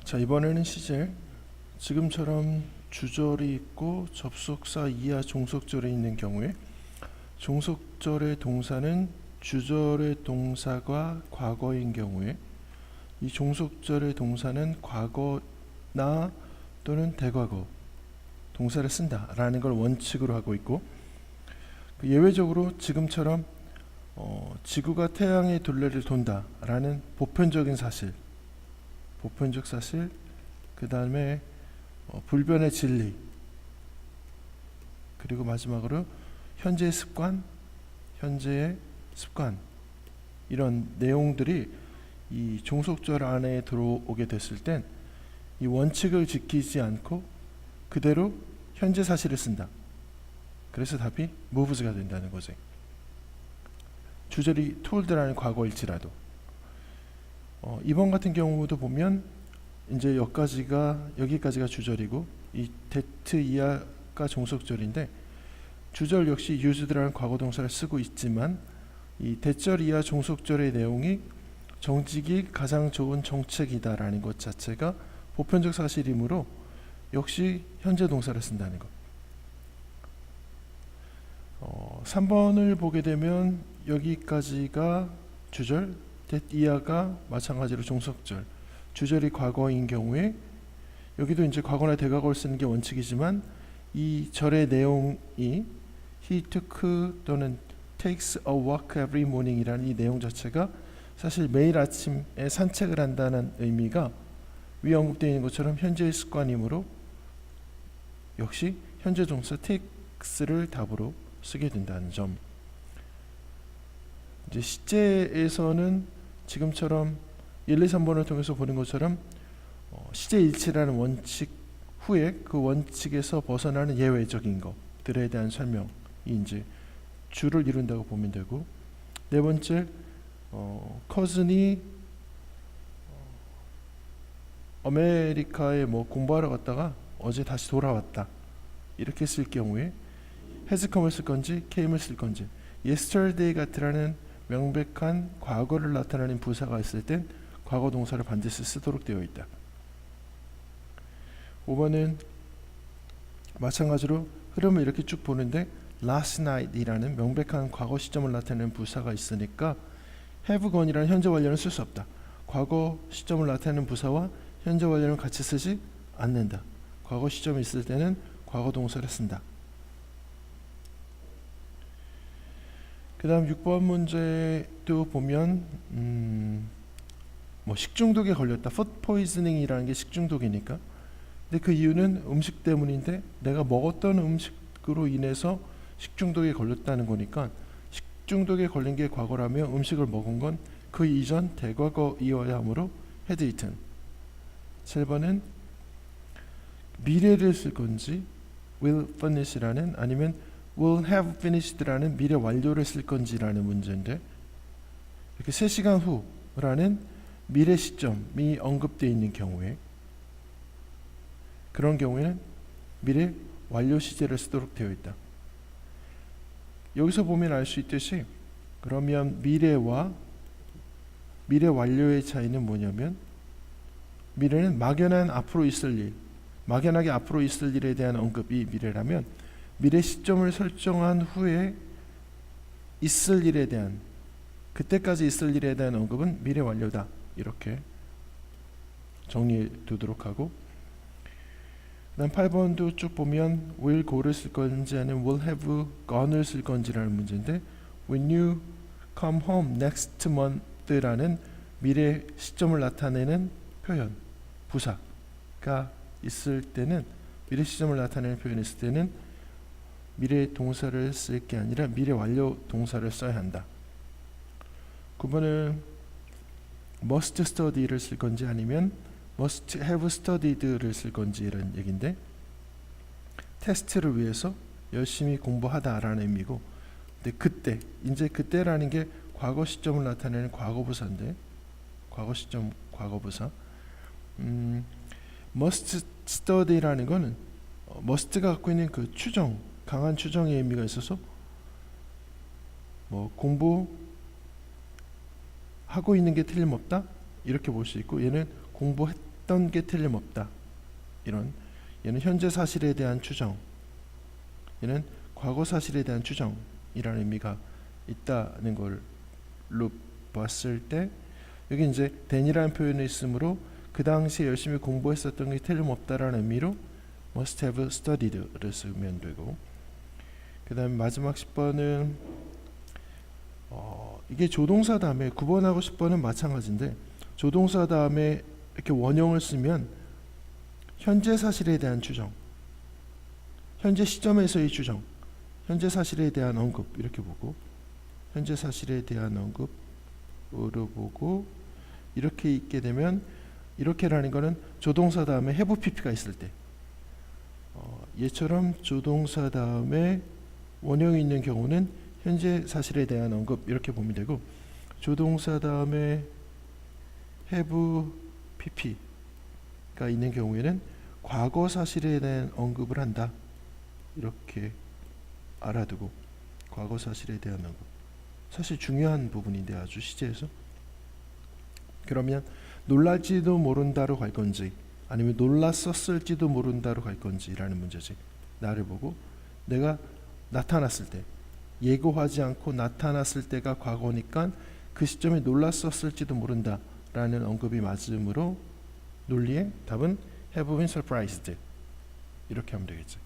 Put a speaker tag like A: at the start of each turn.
A: 자, 이번에는 시제. 지금처럼 주절이 있고 접속사 이하 종속절이 있는 경우에 종속절의 동사는 주절의 동사가 과거인 경우에 이 종속절의 동사는 과거나 또는 대과거 동사를 쓴다라는 걸 원칙으로 하고 있고, 예외적으로 지금처럼 지구가 태양의 둘레를 돈다라는 보편적인 사실, 보편적 사실, 그 다음에 불변의 진리, 그리고 마지막으로 현재의 습관, 이런 내용들이 이 종속절 안에 들어오게 됐을 땐 이 원칙을 지키지 않고 그대로 현재 사실을 쓴다. 그래서 답이 moves가 된다는 거죠. 주절이 told라는 과거일지라도. 이번 같은 경우도 보면 이제 여기까지가 주절이고 이 that 이하가 종속절인데, 주절 역시 used라는 과거 동사를 쓰고 있지만 이 that절 이하 종속절의 내용이 정직이 가장 좋은 정책이다라는 것 자체가 보편적 사실이므로 역시 현재 동사를 쓴다는 것. 3번을 보게 되면 여기까지가 주절, that 이하가 마찬가지로 종속절, 주절이 과거인 경우에 여기도 이제 과거나 대과거를 쓰는 게 원칙이지만 이 절의 내용이 he took 또는 takes a walk every morning 이라는 이 내용 자체가 사실 매일 아침에 산책을 한다는 의미가 위에 언급되어 있는 것처럼 현재의 습관이므로 역시 현재 동사 takes를 답으로 쓰게 된다는 점. 이제 시제에서는 지금처럼 1, 2, 3번을 통해서 보는 것처럼 시제 일치라는 원칙 후에 그 원칙에서 벗어나는 예외적인 것들에 대한 설명이 이제 주를 이룬다고 보면 되고, 네 번째, 커즌이 아메리카에 공부하러 갔다가 어제 다시 돌아왔다 이렇게 쓸 경우에 has come을 쓸 건지 came을 쓸 건지, yesterday 같으라는 명백한 과거를 나타내는 부사가 있을 땐 과거 동사를 반드시 쓰도록 되어 있다. 5번은 마찬가지로 흐름을 이렇게 쭉 보는데 last night 이라는 명백한 과거 시점을 나타내는 부사가 있으니까 have gone이라는 현재 완료는 쓸 수 없다. 과거 시점을 나타내는 부사와 현재 완료는 같이 쓰지 않는다. 과거 시점이 있을 때는 과거 동사를 쓴다. 그 다음 6번 문제도 보면 식중독에 걸렸다. food poisoning이라는 게 식중독이니까. 근데 그 이유는 음식 때문인데 내가 먹었던 음식으로 인해서 식중독에 걸렸다는 거니까 식중독에 걸린 게 과거라면 음식을 먹은 건 그 이전 대과거이어야 하므로 had eaten. 7번은 미래를 쓸 건지 will finish라는 아니면 will have finished라는 미래 완료를 쓸 건지라는 문제인데, 이렇게 3시간 후라는 미래 시점이 언급되어 있는 경우에, 그런 경우에는 미래 완료 시제를 쓰도록 되어 있다. 여기서 보면 알 수 있듯이 그러면 미래와 미래 완료의 차이는 뭐냐면, 미래는 막연한 앞으로 있을 일, 막연하게 앞으로 있을 일에 대한 언급이 미래라면, 미래 시점을 설정한 후에 있을 일에 대한, 그때까지 있을 일에 대한 언급은 미래 완료다. 이렇게 정리해 두도록 하고, 그다음 8번도 쭉 보면 will go를 쓸 건지 아니면 will have gone을 쓸 건지라는 문제인데, when you come home next month라는 미래 시점을 나타내는 표현, 부사가 있을 때는, 미래 시점을 나타내는 표현이 있을 때는 미래 동사를 쓸 게 아니라 미래 완료 동사를 써야 한다. 9번은 must study를 쓸 건지 아니면 must have studied를 쓸 건지 이런 얘기인데, 테스트를 위해서 열심히 공부하다라는 의미고, 근데 그때, 이제 그때라는 게 과거 시점을 나타내는 과거부사인데, 과거 시점 과거부사. must study라는 거는 must가 갖고 있는 그 추정, 강한 추정의 의미가 있어서 공부하고 있는 게 틀림없다 이렇게 볼 수 있고, 얘는 했던 게 틀림없다. 이런 얘는 현재 사실에 대한 추정, 얘는 과거 사실에 대한 추정이라는 의미가 있다는 걸로 봤을 때 여기 이제 than이라는 표현이 있으므로 그 당시에 열심히 공부했었던 게 틀림없다라는 의미로 must have studied를 쓰면 되고, 그 다음에 마지막 10번은 이게 조동사 다음에 9번하고 10번은 마찬가지인데 조동사 다음에 이렇게 원형을 쓰면 현재 사실에 대한 추정, 현재 시점에서의 추정, 현재 사실에 대한 언급 이렇게 보고, 현재 사실에 대한 언급으로 보고 이렇게 있게 되면, 이렇게라는 거는 조동사 다음에 have pp가 있을 때 얘처럼 조동사 다음에 원형이 있는 경우는 현재 사실에 대한 언급 이렇게 보면 되고, 조동사 다음에 have pp가 있는 경우에는 과거 사실에 대한 언급을 한다 이렇게 알아두고, 과거 사실에 대한 언급 사실 중요한 부분인데 아주 시제에서. 그러면 놀랄지도 모른다로 갈 건지 아니면 놀랐었을지도 모른다로 갈 건지라는 문제지. 나를 보고 내가 나타났을 때, 예고하지 않고 나타났을 때가 과거니까 그 시점에 놀랐었을지도 모른다라는 언급이 맞으므로 논리의 답은 have been surprised 이렇게 하면 되겠지.